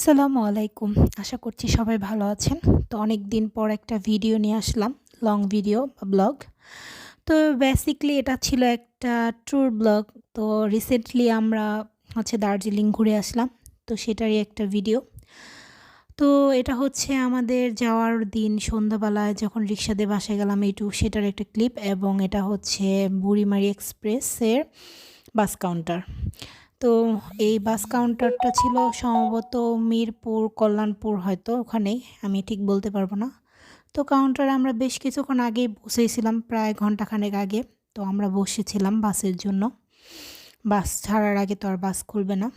আসসালামু আলাইকুম। আশা করছি সবাই ভালো আছেন। তো অনেক দিন পর একটা ভিডিও নিয়ে আসলাম। লং ভিডিও বা ব্লগ। তো বেসিক্যালি এটা ছিল একটা ট্যুর ব্লগ। তো রিসেন্টলি আমরা দার্জিলিং ঘুরে আসলাম। তো সেটারই একটা ভিডিও। তো এটা হচ্ছে আমাদের যাওয়ার দিন সন্ধ্যাবেলায় যখন রিক্সা দিয়ে বাসায় গেলাম সেটার একটা ক্লিপ এবং এটা হচ্ছে বুড়িমারি এক্সপ্রেসের বাস কাউন্টার। তো এই বাস কাউন্টারটা ছিল সম্ভবত মিরপুর, কল্যাণপুর হয়তো ওখানেই, আমি ঠিক বলতে পারবো না। তো কাউন্টারে আমরা বেশ কিছুক্ষণ আগেই বসেছিলাম, প্রায় ঘন্টাখানেক আগে। তো আমরা বসেছিলাম বাসের জন্য। বাস ছাড়ার আগে তো আর বাস খুলবে না।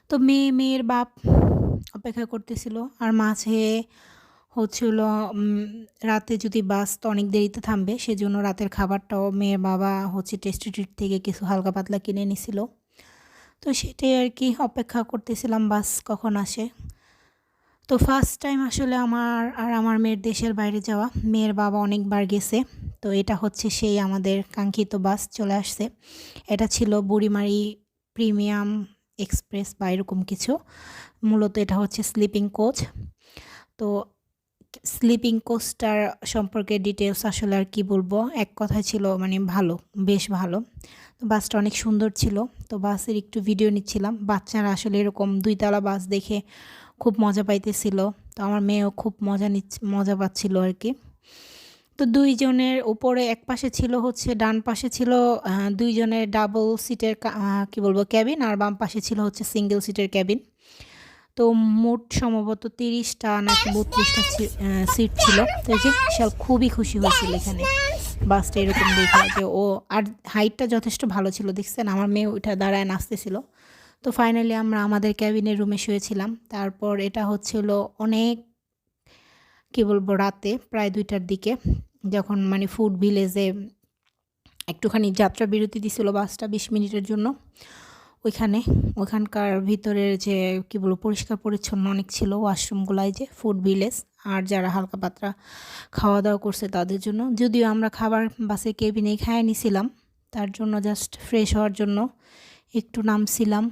তো মেয়ের বাপ অপেক্ষা করতেছিল আর মাঝে হচ্ছিল রাতে যদি বাস তো অনেক দেরিতে থামবে, সেজন্য রাতের খাবারটাও মেয়ের বাবা টেস্টি ট্রিট থেকে কিছু হালকা পাতলা কিনে নিছিল। তো সেটাই আর কি অপেক্ষা করতেছিলাম বাস কখন আসে। তো ফার্স্ট টাইম আসলে আমার আর আমার মেয়ের দেশের বাইরে যাওয়া। মেয়ের বাবা অনেকবার গেছে। তো এটা হচ্ছে সেই আমাদের কাঙ্ক্ষিত বাস চলে আসছে। এটা ছিল বুড়িমারি প্রিমিয়াম এক্সপ্রেস বা এরকম কিছু। মূলত এটা হচ্ছে স্লিপিং কোচ। তো স্লিপিং কোচটার সম্পর্কে ডিটেলস আসলে আর কি বলবো, এক কথায় ছিল মানে ভালো, বেশ ভালো। তো বাসটা অনেক সুন্দর ছিল। তো বাসের একটু ভিডিও নিচ্ছিলাম। বাচ্চারা আসলে এরকম ২ তলা বাস দেখে খুব মজা পাইতেছিল। তো আমার মেয়েও খুব মজা পাচ্ছিল আর কি। তো ২ জনের উপরে এক পাশে ছিল হচ্ছে, ডান পাশে ছিল ২ জনের ডাবল সিটের কি বলবো ক্যাবিন, আর বাম পাশে ছিল হচ্ছে সিঙ্গেল সিটের ক্যাবিন। তো মোট সম্ভবত ৩০টা নাকি ৩২টা সিট ছিল। তো এই যে বিশাল খুবই খুশি হয়েছিল এখানে বাসটা এরকম দেখে যে ও, আর হাইটটা যথেষ্ট ভালো ছিল, দেখছেন আমার মেয়ে ওইটা দাঁড়ায় নাচতেছিল। তো ফাইনালি আমরা আমাদের ক্যাবিনের রুমে শুয়েছিলাম। তারপর এটা হচ্ছিল অনেক কি বলবো রাতে প্রায় ২টার দিকে, যখন মানে ফুড ভিলেজে একটুখানি যাত্রা বিরতি দিছিল বাসটা ২০ মিনিটের জন্য। ওইখানকার ভিতরের যে কি বলবো পরিষ্কার পরিচ্ছন্ন অনেক ছিল ওয়াশরুমগুলাই, যে ফুড ভিলেজ। আর যারা হালকা পাতলা খাওয়া দাওয়া করছে তাদের জন্য, যদিও আমরা খাবার বাসে কেবিনেই খাইয়ে নিছিলাম, তার জন্য জাস্ট ফ্রেশ হওয়ার জন্য একটু নামছিলাম।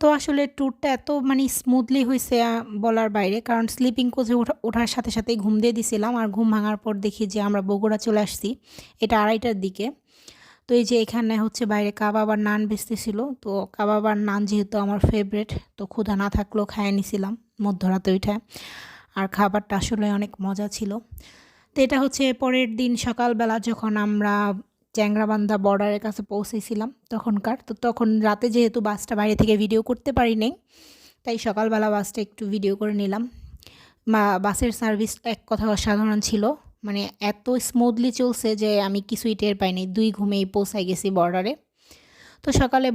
তো আসলে ট্যুরটা এত মানে স্মুথলি হয়েছে বলার বাইরে, কারণ স্লিপিং কোচে ওঠার সাথে সাথেই ঘুম দিয়ে দিছিলাম। আর ঘুম ভাঙার পর দেখি যে আমরা বগুড়া চলে আসছি, এটা ২:৩০টার দিকে। তো এই যে এখানে হচ্ছে বাইরে কাবাব আর নান বেচতেছিল। তো কাবাব আর নান যেহেতু আমার ফেভারিট, তো ক্ষুধা না থাকলেও খাইয়ে নিছিলাম মধ্যরাতে ওইটা। আর খাবারটা আসলে অনেক মজা ছিল। তো এটা হচ্ছে পরের দিন সকালবেলা যখন আমরা চ্যাংড়াবান্ধা বর্ডারের কাছে পৌঁছেছিলাম তখনকার। তো তখন রাতে যেহেতু বাসটা বাইরে থেকে ভিডিও করতে পারি নাই, তাই সকালবেলা বাসটা একটু ভিডিও করে নিলাম। বাসের সার্ভিস এক কথায় অসাধারণ ছিল। মানে এত স্মুথলি চলছে যে আমি কিছুই টের পাইনি, ২ ঘুমেই পৌঁছায় গেছি বর্ডারে। তো সকালে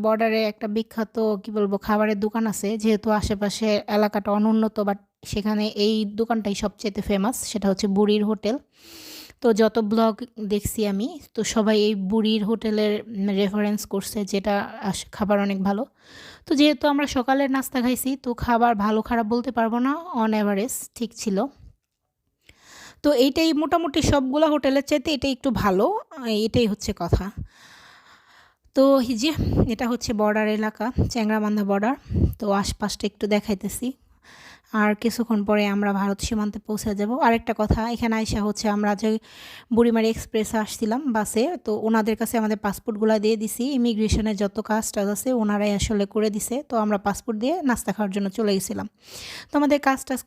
বর্ডারে একটা বিখ্যাত কি বলবো খাবারের দোকান আছে, যেহেতু আশেপাশে এলাকাটা অনুন্নত, বাট সেখানে এই দোকানটাই সবচেয়ে ফেমাস, সেটা হচ্ছে বুড়ির হোটেল। তো যত ব্লগ দেখছি আমি, তো সবাই এই বুড়ির হোটেলের রেফারেন্স করছে, যেটা খাবার অনেক ভালো। তো যেহেতু আমরা সকালের নাস্তা খাইছি, তো খাবার ভালো খারাপ বলতে পারবো না, অন অ্যাভারেজ ঠিক ছিল। তো এইটাই মোটামুটি সবগুলা হোটেলের চাইতে এটাই একটু ভালো, এটাই হচ্ছে কথা। তো এই যে এটা হচ্ছে বর্ডার এলাকা, চ্যাংড়াবান্ধা বর্ডার। তো আশপাশটা একটু দেখাইতেছি। আর কিছুক্ষণ পরে আমরা ভারত সীমান্তে পৌঁছে যাব। আরেকটা কথা, এখানে আইসা হচ্ছে আমরা যে বুড়িমারি এক্সপ্রেসে আসছিলাম বাসে, তো ওনাদের কাছে আমাদের পাসপোর্টগুলো দিয়ে দিছি। ইমিগ্রেশনের যত কাজ টাজ আছে ওনারাই আসলে করে দিছে। তো আমরা পাসপোর্ট দিয়ে নাস্তা খাওয়ার জন্য চলে গেছিলাম। তো আমাদের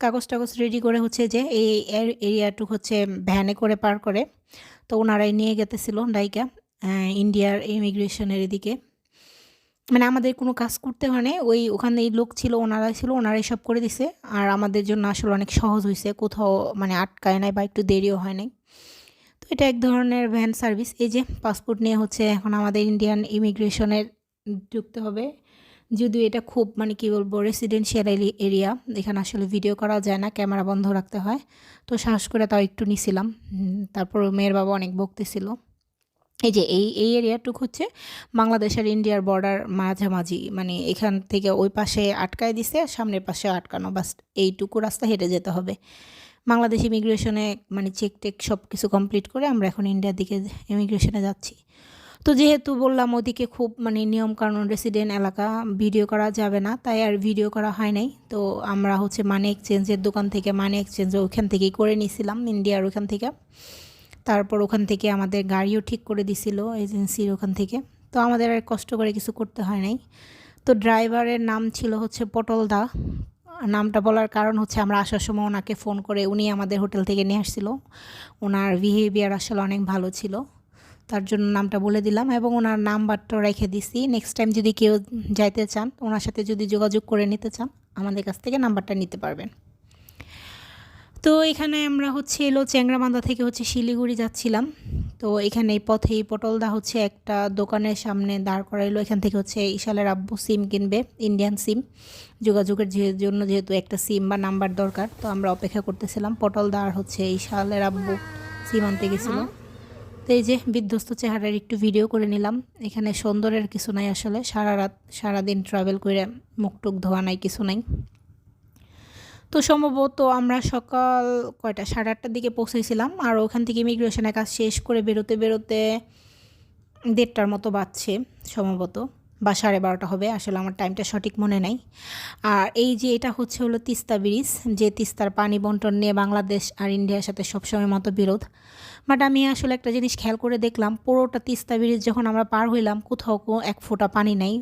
কাগজ টাগজ রেডি করে হচ্ছে যে এই এরিয়াটুক হচ্ছে ভ্যানে করে পার করে, তো ওনারাই নিয়ে গেতেছিল ডাইকা ইন্ডিয়ার ইমিগ্রেশনের এদিকে। মানে আমাদের কোনো কাজ করতে হয় নাই, ওখানেই লোক ছিল, ওনারাই সব করে দিছে। আর আমাদের জন্য আসলে অনেক সহজ হয়েছে, কোথাও মানে আটকায় নাই বা একটু দেরিও হয় নাই। তো এটা এক ধরনের ভ্যান সার্ভিস। এই যে পাসপোর্ট নিয়ে হচ্ছে এখন আমাদের ইন্ডিয়ান ইমিগ্রেশনের ঢুকতে হবে। যদিও এটা খুব মানে কি বলবো রেসিডেন্সিয়াল এরিয়া, এখানে আসলে ভিডিও করা যায় না, ক্যামেরা বন্ধ রাখতে হয়। তো সাহস করে তাও একটু নিছিলাম। তারপর মেয়ের বাবা অনেক বকতেছিল। এই যে এই এরিয়াটুক হচ্ছে বাংলাদেশ আর ইন্ডিয়ার বর্ডার মাঝামাঝি, মানে এখান থেকে ওই পাশে আটকায় দিছে, সামনের পাশে আটকানো, বাস এইটুকু রাস্তা হেঁটে যেতে হবে। বাংলাদেশ ইমিগ্রেশনে মানে চেক টেক সব কিছু কমপ্লিট করে আমরা এখন ইন্ডিয়ার দিকে ইমিগ্রেশনে যাচ্ছি। তো যেহেতু বললাম ওদিকে খুব মানে নিয়মকানুন রেসিডেন্ট এলাকা, ভিডিও করা যাবে না, তাই আর ভিডিও করা হয় নাই। তো আমরা হচ্ছে মানি এক্সচেঞ্জের দোকান থেকে মানি এক্সচেঞ্জ ওখান থেকেই করে নিয়েছিলাম, ইন্ডিয়ার ওখান থেকে। তারপর ওখান থেকে আমাদের গাড়িও ঠিক করে দিছিল এজেন্সির ওখান থেকে। তো আমাদের আর কষ্ট করে কিছু করতে হয় নাই। তো ড্রাইভারের নাম ছিল হচ্ছে পটল দা। নামটা বলার কারণ হচ্ছে আমরা আসার সময় ওনাকে ফোন করে উনি আমাদের হোটেল থেকে নিয়ে আসছিল। ওনার বিহেভিয়ার আসলে অনেক ভালো ছিল, তার জন্য নামটা বলে দিলাম এবং ওনার নাম্বারটাও রেখে দিছি। নেক্সট টাইম যদি কেউ যাইতে চান, ওনার সাথে যদি যোগাযোগ করে নিতে চান, আমাদের কাছ থেকে নাম্বারটা নিতে পারবেন। তো এখানে আমরা হচ্ছে এলো চ্যাংরাবান্ধা থেকে হচ্ছে শিলিগুড়ি যাচ্ছিলাম। তো এখানে এই পথেই পটলদা হচ্ছে একটা দোকানের সামনে দাঁড় করাইলো। এখান থেকে হচ্ছে ইশালের আব্বু সিম কিনবে, ইন্ডিয়ান সিম। যোগাযোগের জন্য যেহেতু একটা সিম বা নাম্বার দরকার, তো আমরা অপেক্ষা করতেছিলাম। পটলদা আর হচ্ছে ইশালের আব্বু সিম আনতে গেছিলো। তো এই যে বিধ্বস্ত চেহারার একটু ভিডিও করে নিলাম। এখানে সুন্দরের কিছু নাই আসলে, সারাদিন ট্রাভেল করে মুখ টুক ধোয়া নাই, কিছু নাই। তো সম্ভবত আমরা সকাল 8:30টার দিকে পৌঁছেছিলাম, আর ওখান থেকে ইমিগ্রেশনের কাজ শেষ করে বেরোতে বেরোতে 1:30টার মতো বাজছে সম্ভবত, বা 12:30 হবে, আসলে আমার টাইমটা সঠিক মনে নাই। আর এই যে এটা হলো তিস্তা ব্রিজ, যে তিস্তার পানি বন্টন নিয়ে বাংলাদেশ আর ইন্ডিয়ার সাথে সবসময় মতবিরোধ। বাট আমি আসলে একটা জিনিস খেয়াল করে দেখলাম, পুরোটা তিস্তা ব্রিজ যখন আমরা পার হইলাম, কোথাও এক ফোঁটা পানি নাই,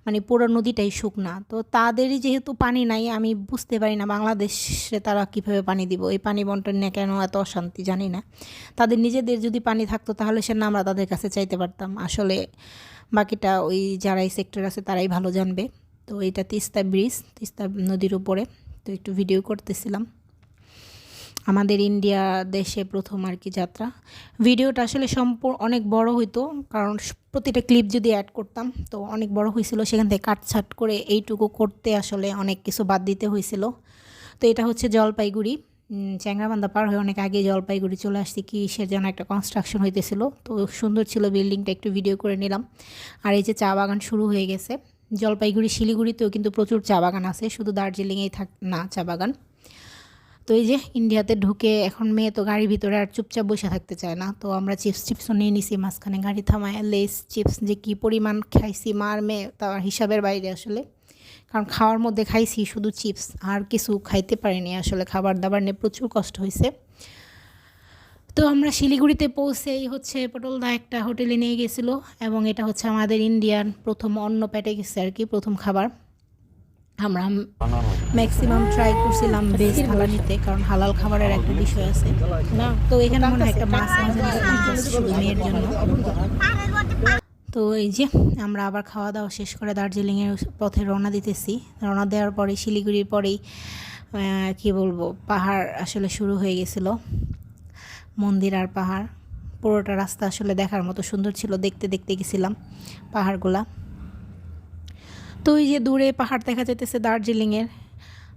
মানে পুরো নদীটাই শুকনা। তো তাদেরই যেহেতু পানি নাই, আমি বুঝতে পারি না বাংলাদেশে তারা কীভাবে পানি দিব। এই পানি বন্টন নিয়ে কেন এত অশান্তি জানি না। তাদের নিজেদের যদি পানি থাকতো তাহলে সে না আমরা তাদের কাছে চাইতে পারতাম। আসলে বাকিটা ওই যারা এই সেক্টর আছে তারাই ভালো জানবে। তো এটা তিস্তা ব্রিজ, তিস্তা নদীর উপরে। তো একটু ভিডিও করতেছিলাম। আমাদের ইন্ডিয়া দেশে প্রথম আর কি যাত্রা। ভিডিওটা আসলে অনেক বড় হইতো, কারণ প্রতিটা ক্লিপ যদি অ্যাড করতাম তো অনেক বড় হয়েছিল। সেখান থেকে কাটছাট করে এইটুকু করতে আসলে অনেক কিছু বাদ দিতে হয়েছিল। তো এটা হচ্ছে জলপাইগুড়ি। চ্যাংরাবান্ধা পার হয়ে অনেক আগে জলপাইগুড়ি চলে আসছি। কিসের যেন একটা কনস্ট্রাকশন হইতেছিল, তো সুন্দর ছিল বিল্ডিংটা, একটু ভিডিও করে নিলাম। আর এই যে চা বাগান শুরু হয়ে গেছে। জলপাইগুড়ি শিলিগুড়িতেও কিন্তু প্রচুর চা বাগান আছে, শুধু দার্জিলিংয়েই না চা বাগান। তো এই যে ইন্ডিয়াতে ঢুকে এখন মেয়ে তো গাড়ির ভিতরে আর চুপচাপ বসে থাকতে চায় না। তো আমরা চিপসও নিয়ে নিছি মাঝখানে গাড়ি থামায়। লেস চিপস যে কী পরিমাণ খাইছি মার মেয়ে, তার হিসাবের বাইরে আসলে। কারণ খাওয়ার মধ্যে খাইছি শুধু চিপস, আর কিছু খাইতে পারিনি আসলে। খাবার দাবার নিয়ে প্রচুর কষ্ট হয়েছে। তো আমরা শিলিগুড়িতে পৌঁছেই হচ্ছে পটলদা একটা হোটেলে নিয়ে গেছিলো, এবং এটা হচ্ছে আমাদের ইন্ডিয়ান প্রথম অন্ন পেটে গেছে আর কি, প্রথম খাবার। আমরা ম্যাক্সিমাম ট্রাই করছিলাম ভেজ থালা নিতে, কারণ হালাল খাবারের একটা বিষয় আছে না। তো এখানে মনে হয় একটা মাছ শুধু মেয়ের জন্য। তো এই যে আমরা আবার খাওয়া দাওয়া শেষ করে দার্জিলিংয়ের পথে রওনা দিতেছি। রওনা দেওয়ার পরে শিলিগুড়ির পরেই কি বলবো, পাহাড় আসলে শুরু হয়ে গেছিলো, মন্দির আর পাহাড়। পুরোটা রাস্তা আসলে দেখার মতো সুন্দর ছিল, দেখতে দেখতে গেছিলাম পাহাড়গুলা। তো এই যে দূরে পাহাড় দেখা যাইতেছে দার্জিলিংয়ের।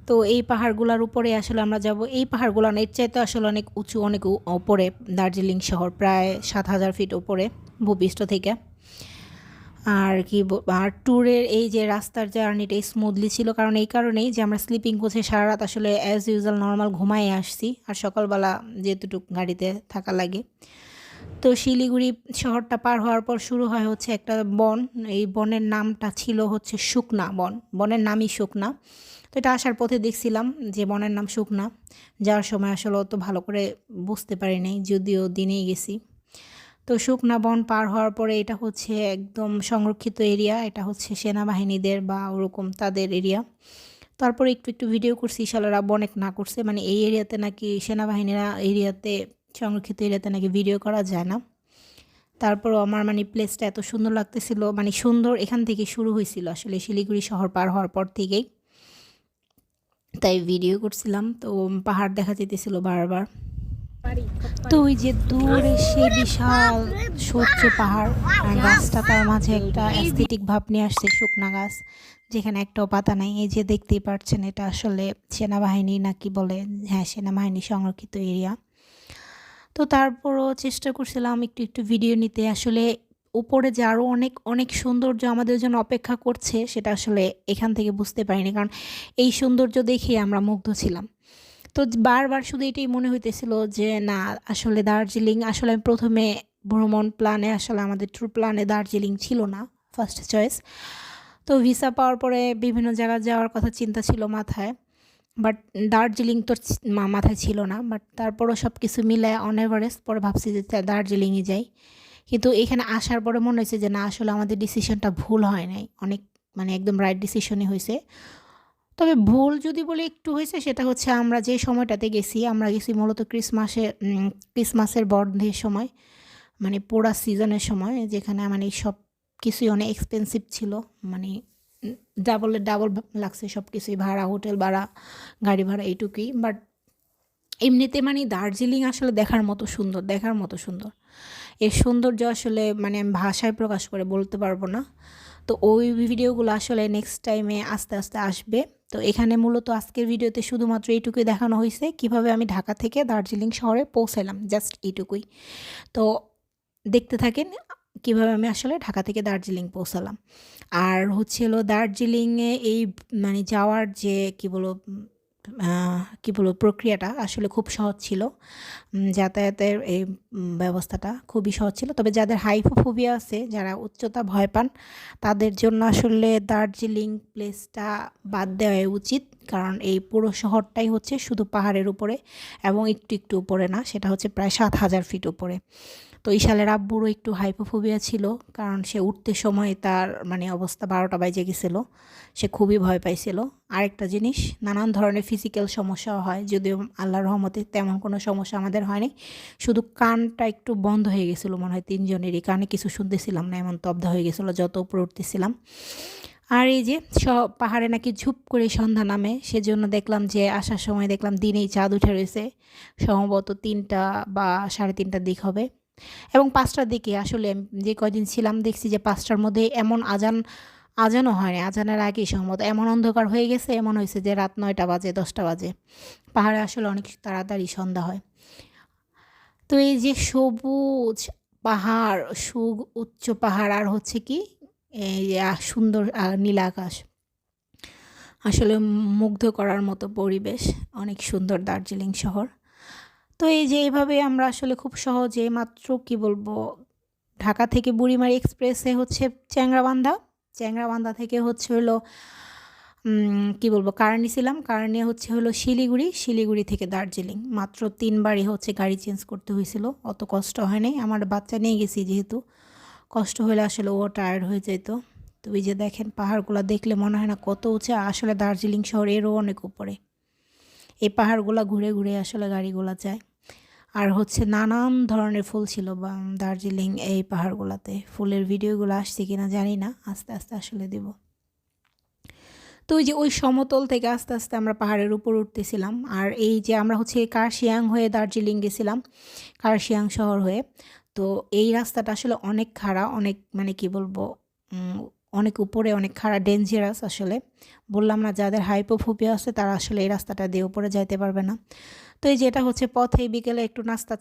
তো এই পাহাড়গুলোর উপরে আসলে আমরা যাব। এই পাহাড়গুলো এর চাইতে আসলে অনেক উঁচু, অনেক ওপরে দার্জিলিং শহর, প্রায় 7,000 ফিট ওপরে ভূপৃষ্ঠ থেকে। আর আর ট্যুরের এই যে রাস্তার জার্নিটা স্মুথলি ছিল, কারণ এই কারণেই যে আমরা স্লিপিং কোচে সারা রাত আসলে অ্যাজ ইউজুয়াল নর্মাল ঘুমাই আসছি, আর সকালবেলা যেতটুকু গাড়িতে থাকা লাগে। তো শিলিগুড়ি শহরটা পার হওয়ার পর শুরু হয় হচ্ছে একটা বন। এই বনের নামটা ছিল হচ্ছে শুকনা বন, বনের নামই শুকনা। তো এটা আসার পথে দেখছিলাম যে বনের নাম শুকনা। যাওয়ার সময় আসলে অত ভালো করে বুঝতে পারি নাই, যদিও দিনেই গেছি। তো শুকনা বন পার হওয়ার পরে এটা হচ্ছে একদম সংরক্ষিত এরিয়া, এটা হচ্ছে সেনাবাহিনীদের বা ওরকম তাদের এরিয়া। তারপরে একটু ভিডিও করছি, শালারা অনেক না করছে, মানে এই এরিয়াতে নাকি সেনাবাহিনীরা সংরক্ষিত এরিয়াতে নাকি ভিডিও করা যায় না। তারপরও আমার মানে প্লেসটা এত সুন্দর লাগতেছিল, মানে সুন্দর এখান থেকে শুরু হয়েছিল আসলে শিলিগুড়ি শহর পার হওয়ার পর থেকেই, তাই ভিডিও করছিলাম। তো পাহাড় দেখা যেতেছিল বারবার। তো ওই যে দূরে সেই বিশাল সহ্য পাহাড়, আর গাছটা তার মাঝে একটা অ্যাস্থেটিক ভাব নিয়ে আসছে, শুকনা গাছ যেখানে একটাও পাতা নাই। এই যে দেখতেই পাচ্ছেন, এটা আসলে সেনাবাহিনী নাকি বলে, হ্যাঁ সেনাবাহিনী সংরক্ষিত এরিয়া। তো তারপরও চেষ্টা করছিলাম একটু ভিডিও নিতে। আসলে উপরে যে আরও অনেক অনেক সৌন্দর্য আমাদের জন্য অপেক্ষা করছে, সেটা আসলে এখান থেকে বুঝতে পারিনি, কারণ এই সৌন্দর্য দেখে আমরা মুগ্ধ ছিলাম। তো বারবার শুধু এটাই মনে হইতেছিল যে না, আসলে দার্জিলিং, আসলে আমি প্রথমে ভ্রমণ প্ল্যানে আসলে আমাদের ট্যুর প্ল্যানে দার্জিলিং ছিল না ফার্স্ট চয়েস। তো ভিসা পাওয়ার পরে বিভিন্ন জায়গায় যাওয়ার কথা চিন্তা ছিল মাথায়, বাট দার্জিলিং তো মাথায় ছিল না। বাট তারপরও সব কিছু মিলায় অন এভারেজ পরে ভাবছি যে দার্জিলিংয়ে যাই। কিন্তু এখানে আসার পরে মনে হয়েছে যে না, আসলে আমাদের ডিসিশনটা ভুল হয় নাই, অনেক মানে একদম রাইট ডিসিশনই হয়েছে। তবে ভুল যদি বলি একটু হয়েছে, সেটা হচ্ছে আমরা যে সময়টাতে গেছি, আমরা গেছি মূলত ক্রিসমাসের বন্ধের সময়, মানে পোড়া সিজনের সময়, যেখানে মানে সব কিছুই অনেক এক্সপেন্সিভ ছিল। মানে ডাবল লাগছে সব কিছুই, ভাড়া, হোটেল ভাড়া, গাড়ি ভাড়া, এইটুকুই। বাট এমনিতে মানে দার্জিলিং আসলে দেখার মতো সুন্দর। এর সৌন্দর্য আসলে মানে আমি ভাষায় প্রকাশ করে বলতে পারবো না। তো ওই ভিডিওগুলো আসলে নেক্সট টাইমে আস্তে আস্তে আসবে। তো এখানে মূলত আজকের ভিডিওতে শুধুমাত্র এইটুকুই দেখানো হয়েছে, কিভাবে আমি ঢাকা থেকে দার্জিলিং শহরে পৌঁছালাম, জাস্ট এইটুকুই। তো দেখতে থাকেন কিভাবে আমি আসলে ঢাকা থেকে দার্জিলিং পৌঁছালাম। আর হচ্ছে হলো দার্জিলিংয়ে এই মানে যাওয়ার যে কী বলবো প্রক্রিয়াটা আসলে খুব সহজ ছিল। যাতায়াতের এই ব্যবস্থাটা খুবই সহজ ছিল। তবে যাদের হাইপোফোবিয়া আছে, যারা উচ্চতা ভয় পান, তাদের জন্য আসলে দার্জিলিং প্লেসটা বাদ দেওয়াই উচিত। কারণ এই পুরো শহরটাই হচ্ছে শুধু পাহাড়ের উপরে, এবং একটু উপরে না, সেটা হচ্ছে প্রায় 7,000 ফিট উপরে। তো ইশালের আব্বুরও একটু হাইপোফোবিয়া ছিল, কারণ সে উঠতে সময় তার মানে অবস্থা 12টা বাজে গেছিল, সে খুবই ভয় পাইছিল। আরেকটা জিনিস, নানান ধরনের ফিজিক্যাল সমস্যাও হয়, যদিও আল্লাহর রহমতে তেমন কোনো সমস্যা আমাদের হয়নি। শুধু কানটা একটু বন্ধ হয়ে গেছিলো মনে হয়, তিনজনেরই কানে কিছু শুনতেছিলাম না, এমন তব্ধা হয়ে গেছিলো যত উপরে উঠতেছিলাম। আর এই যে সব পাহাড়ে নাকি ঝুপ করে সন্ধ্যা নামে, সেজন্য দেখলাম যে আসার সময় দেখলাম দিনেই চাঁদ উঠে রয়েছে, সম্ভবত 3টা বা 3:30টার দিক হবে। এবং 5টার দিকে আসলে যে কয়দিন ছিলাম দেখছি যে 5টার মধ্যে এমন আজানও হয় না, আজানের আগেই সম্ভবত এমন অন্ধকার হয়ে গেছে, এমন হয়েছে যে রাত 9টা বাজে, 10টা বাজে। পাহাড়ে আসলে অনেক তাড়াতাড়ি সন্ধ্যা হয়। তো এই যে সবুজ পাহাড়, উচ্চ পাহাড়, আর হচ্ছে কি এই যে সুন্দর নীল আকাশ, আসলে মুগ্ধ করার মতো পরিবেশ, অনেক সুন্দর দার্জিলিং শহর। তো এই যে এইভাবে আমরা আসলে খুব সহজে মাত্র কি বলবো, ঢাকা থেকে বুড়িমারি এক্সপ্রেসে হচ্ছে চ্যাংরাবান্ধা থেকে হচ্ছে হলো কি বলবো কার নিয়েছিলাম, কার নিয়ে হচ্ছে হলো শিলিগুড়ি থেকে দার্জিলিং। মাত্র 3বারই হচ্ছে গাড়ি চেঞ্জ করতে হয়েছিল, অত কষ্ট হয় নাই। আমার বাচ্চা নিয়ে গেছি যেহেতু, কষ্ট হলে আসলে ও টায়ার্ড হয়ে যেত। তো এই যে দেখেন পাহাড়গুলো দেখলে মনে হয় না কত উঁচু, আসলে দার্জিলিং শহর এরও অনেক উপরে। এই পাহাড়গুলো ঘুরে ঘুরে আসলে গাড়িগুলো যায়। আর হচ্ছে নানান ধরনের ফুল ছিল বা দার্জিলিং এই পাহাড়গুলোতে। ফুলের ভিডিওগুলো আসছে কিনা জানি না, আস্তে আস্তে আসলে দেব। তো ওই যে ওই সমতল থেকে আস্তে আস্তে আমরা পাহাড়ের উপর উঠতেছিলাম। আর এই যে আমরা হচ্ছে কার্শিয়াং হয়ে দার্জিলিং গেছিলাম, কার্শিয়াং শহর হয়ে। তো এই রাস্তাটা আসলে অনেক খাড়া, অনেক মানে কি বলবো অনেক উপরে, অনেক খাড়া, ডেঞ্জারাস আসলে। বললাম না, যাদের হাইপোফোবিয়া আছে তারা আসলে এই রাস্তাটা দিয়ে উপরে যাইতে পারবে না। তো এই যে এটা হচ্ছে পথে বিকেলে একটু নাস্তা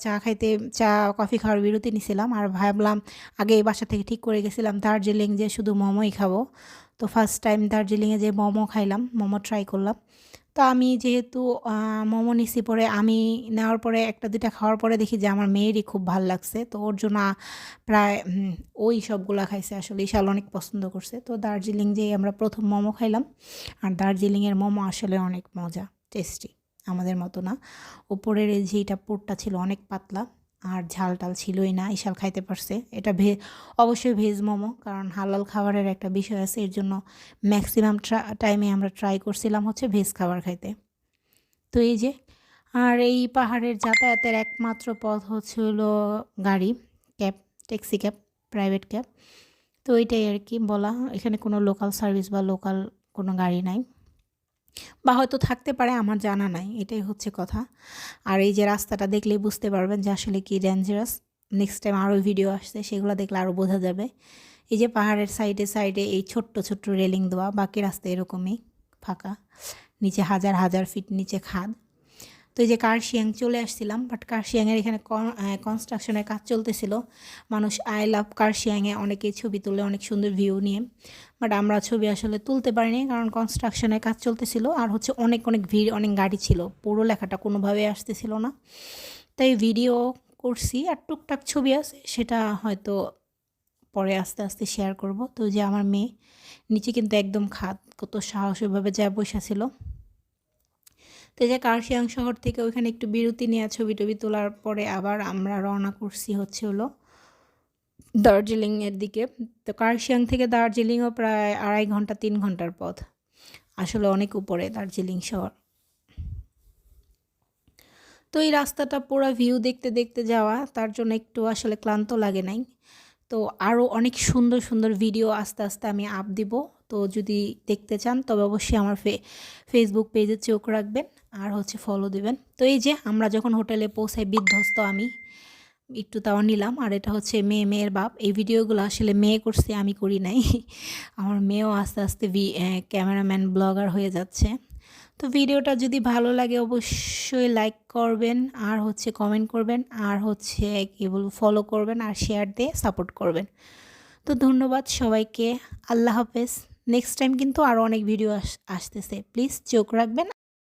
চা কফি খাওয়ার বিরতি নিছিলাম। আর ভাবলাম, আগে এই বাসা থেকে ঠিক করে গেছিলাম দার্জিলিং যে শুধু মোমোই খাবো। তো ফার্স্ট টাইম দার্জিলিংয়ে যে মোমো খাইলাম, মোমো ট্রাই করলাম। তো আমি যেহেতু মোমো নিছি, পরে আমি নেওয়ার পরে 1-2টা খাওয়ার পরে দেখি যে আমার মেয়েরই খুব ভাল লাগছে। তো ওর জন্য প্রায় ওই সবগুলা খাইছে, আসলে ইশাল অনেক পছন্দ করছে। তো দার্জিলিং যেয়ে আমরা প্রথম মোমো খাইলাম। আর দার্জিলিংয়ের মোমো আসলে অনেক মজা, টেস্টি, আমাদের মতো না। উপরের এই যেটা পুরটা ছিল অনেক পাতলা, আর ঝাল টাল ছিলই না, ইশাল খাইতে পারছে। এটা অবশ্যই ভেজ মোমো, কারণ হালাল খাবারের একটা বিষয় আছে, এর জন্য ম্যাক্সিমাম টাইমে আমরা ট্রাই করছিলাম হচ্ছে ভেজ খাবার খাইতে। তো এই যে, আর এই পাহাড়ের যাতায়াতের একমাত্র পথ হচ্ছে হলো গাড়ি, ট্যাক্সি ক্যাব, প্রাইভেট ক্যাব। তো এইটাই আর কি বলা, এখানে কোনো লোকাল সার্ভিস বা লোকাল কোনো গাড়ি নাই, বা হয়তো থাকতে পারে, আমার জানা নাই, এটাই হচ্ছে কথা। আর এই যে রাস্তাটা দেখলেই বুঝতে পারবেন যে আসলে কি ডেঞ্জারাস। নেক্সট টাইম আরও ভিডিও আসছে, সেগুলো দেখলে আরও বোঝা যাবে। এই যে পাহাড়ের সাইডে এই ছোট্ট রেলিং দেওয়া, বাকি রাস্তা এরকমই ফাঁকা, নিচে হাজার ফিট নিচে খাদ। তো এই যে কার্শিয়াং চলে আসছিলাম, বাট কার্শিয়াংয়ের এখানে কনস্ট্রাকশনের কাজ চলতেছিল। মানুষ আই লাভ কার্শিয়াংয়ে অনেকেই ছবি তুলে, অনেক সুন্দর ভিউ নিয়ে। বাট আমরা ছবি আসলে তুলতে পারিনি, কারণ কনস্ট্রাকশনের কাজ চলতেছিল। আর হচ্ছে অনেক ভিড়, অনেক গাড়ি ছিল, পুরো লেখাটা কোনোভাবে আসতেছিল না। তাই ভিডিও করছি আর টুকটাক ছবি আছে, সেটা হয়তো পরে আস্তে আস্তে শেয়ার করব। তো যে আমার মেয়ে নিচে কিন্তু একদম খাদ, কত সাহসীভাবে যা বসা ছিল। তো যে কার্শিয়াং শহর থেকে ওইখানে একটু বিরতি নেওয়া ছবি টবি তোলার পরে আবার আমরা রওনা করছি হচ্ছে হলো দার্জিলিংয়ের দিকে। তো কার্শিয়াং থেকে দার্জিলিংও প্রায় 2.5 ঘন্টা 3 ঘন্টার পথ, আসলে অনেক উপরে দার্জিলিং শহর। তো এই রাস্তাটা পুরো ভিউ দেখতে দেখতে যাওয়া, তার জন্য একটু আসলে ক্লান্ত লাগে নাই। তো আরও অনেক সুন্দর সুন্দর ভিডিও আস্তে আস্তে আমি আপ দিব। তো যদি দেখতে চান তবে অবশ্যই আমার ফেসবুক পেজে চোখ রাখবেন আর হচ্ছে ফলো দিবেন। তো এই যে আমরা যখন হোটেলে পৌঁছাই বিধ্বস্ত আমি একটু তাও নিলাম। আর এটা হচ্ছে মেয়ের বাপ। এই ভিডিওগুলো আসলে মেয়ে করছে, আমি করি নাই। আমার মেয়েও আস্তে আস্তে ক্যামেরাম্যান ব্লগার হয়ে যাচ্ছে। তো ভিডিওটা যদি ভালো লাগে অবশ্যই লাইক করবেন আর হচ্ছে কমেন্ট করবেন আর হচ্ছে কি বলবো ফলো করবেন আর শেয়ার দিয়ে সাপোর্ট করবেন। তো ধন্যবাদ সবাইকে, আল্লাহ হাফেজ। নেক্সট টাইম কিন্তু আরও অনেক ভিডিও আসতেছে, প্লিজ চোখ রাখবেন।